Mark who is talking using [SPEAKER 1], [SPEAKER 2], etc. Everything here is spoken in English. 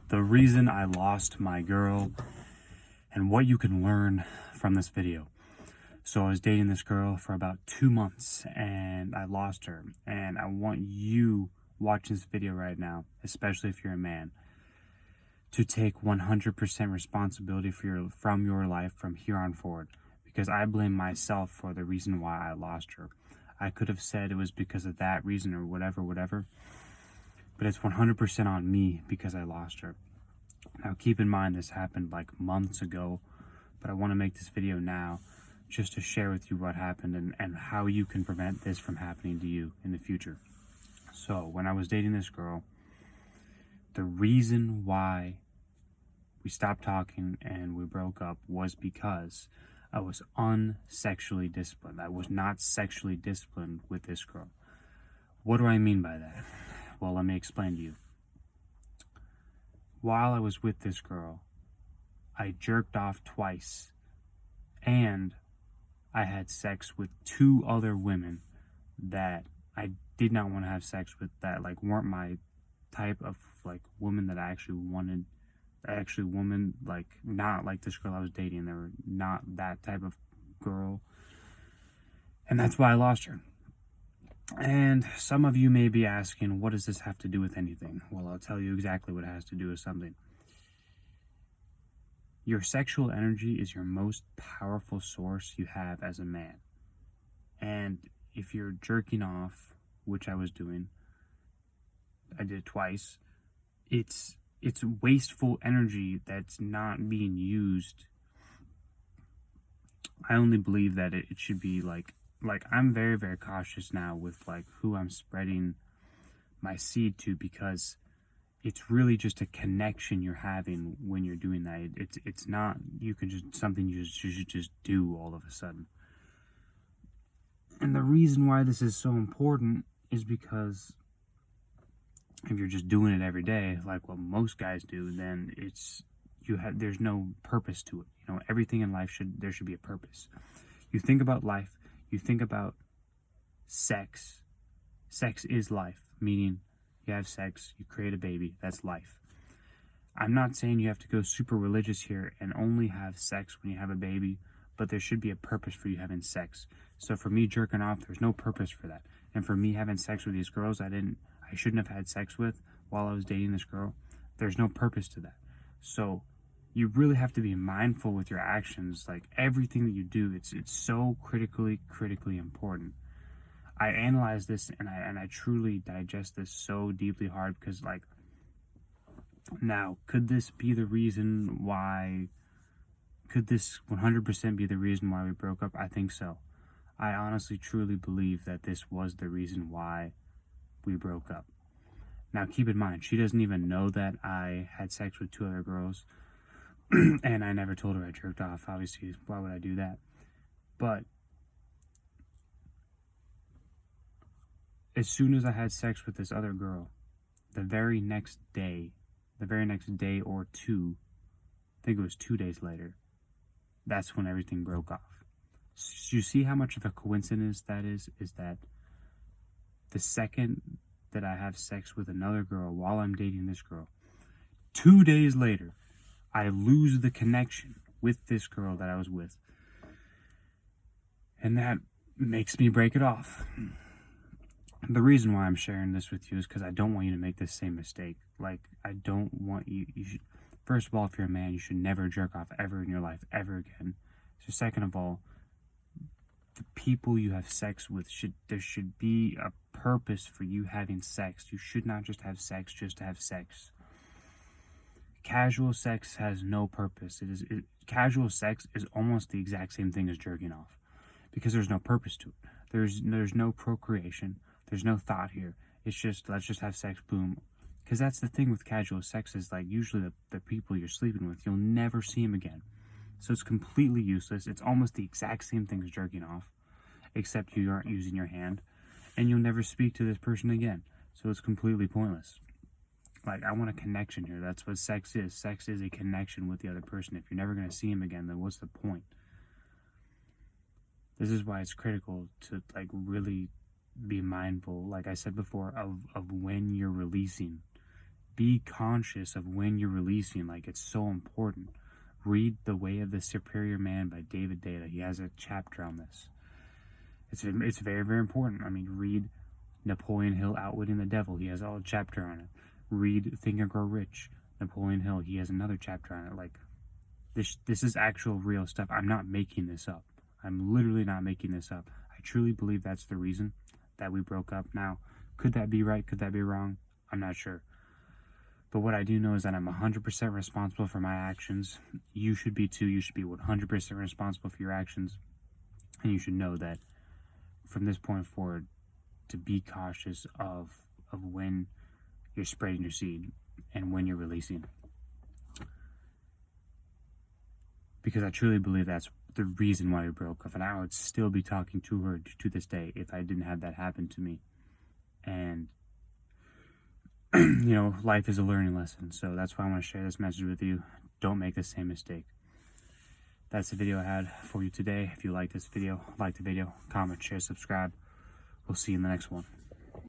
[SPEAKER 1] the reason I lost my girl and what you can learn from this video. So I was dating this girl for about 2 months and I lost her, and I want you watching this video right now, especially if you're a man, to take 100% responsibility from your life from here on forward, because I blame myself for the reason why I lost her. I could have said it was because of that reason or whatever, but it's 100% on me because I lost her. Now keep in mind this happened like months ago, but I want to make this video now just to share with you what happened and how you can prevent this from happening to you in the future. So when I was dating this girl, the reason why we stopped talking and we broke up was because I was unsexually disciplined. I was not sexually disciplined with this girl. What do I mean by that? Well, let me explain to you. While I was with this girl, I jerked off twice, and I had sex with 2 other women that I did not want to have sex with, that like weren't my type of like woman that I actually wanted. Women like not like this girl I was dating. They were not that type of girl, and that's why I lost her. And some of you may be asking, what does this have to do with anything? Well, I'll tell you exactly what it has to do with something. Your sexual energy is your most powerful source you have as a man. And if you're jerking off, which I was doing, I did twice, it's wasteful energy that's not being used. I only believe that it should be like I'm very, very cautious now with like who I'm spreading my seed to, because it's really just a connection you're having when you're doing that. It's not something you should just do all of a sudden. And the reason why this is so important is because if you're just doing it every day, like what most guys do, then there's no purpose to it. You know, everything in life there should be a purpose. You think about life, you think about sex. Sex is life, meaning you have sex, you create a baby, that's life. I'm not saying you have to go super religious here and only have sex when you have a baby, but there should be a purpose for you having sex. So for me jerking off, there's no purpose for that. And for me having sex with these girls I shouldn't have had sex with while I was dating this girl, there's no purpose to that. So you really have to be mindful with your actions. Like everything that you do, it's so critically important. I analyze this and I truly digest this so deeply hard, because like, now could this be the reason why? Could this 100% be the reason why we broke up? I think so. I honestly truly believe that this was the reason why we broke up. Now keep in mind, she doesn't even know that I had sex with 2 other girls and I never told her I jerked off. Obviously, why would I do that? But as soon as I had sex with this other girl, the very next day or 2, I think it was 2 days later, that's when everything broke off. So you see how much of a coincidence that is that the second that I have sex with another girl while I'm dating this girl, 2 days later, I lose the connection with this girl that I was with. And that makes me break it off. The reason why I'm sharing this with you is because I don't want you to make this same mistake. Like, I don't want you should, first of all, if you're a man, you should never jerk off ever in your life, ever again. So second of all, the people you have sex with, there should be a purpose for you having sex. You should not just have sex just to have sex. Casual sex has no purpose. Casual sex is almost the exact same thing as jerking off, because there's no purpose to it. There's no procreation. There's no thought here. It's just, let's just have sex, boom. Because that's the thing with casual sex, is like usually the people you're sleeping with, you'll never see them again. So it's completely useless. It's almost the exact same thing as jerking off, except you aren't using your hand, and you'll never speak to this person again. So it's completely pointless. Like, I want a connection here. That's what sex is. Sex is a connection with the other person. If you're never going to see him again, then what's the point? This is why it's critical to like really be mindful, like I said before, of when you're releasing. be conscious of when you're releasing. Like, it's so important. Read The Way of the Superior Man by David Deida. He has a chapter on this. It's very, very important. I mean, read Napoleon Hill, Outwitting the Devil. He has a chapter on it. Read Think and Grow Rich, Napoleon Hill. He has another chapter on it. Like, this is actual real stuff. I'm not making this up. I'm literally not making this up. I truly believe that's the reason that we broke up. Now, could that be right? Could that be wrong? I'm not sure. But what I do know is that I'm 100% responsible for my actions. You should be too. You should be 100% responsible for your actions. And you should know that from this point forward, to be cautious of when you're spreading your seed and when you're releasing. Because I truly believe that's the reason why we broke up. And I would still be talking to her to this day if I didn't have that happen to me. And you know, life is a learning lesson. So that's why I want to share this message with you. Don't make the same mistake. That's the video I had for you today. If you like this video, like the video, comment, share, subscribe. We'll see you in the next one.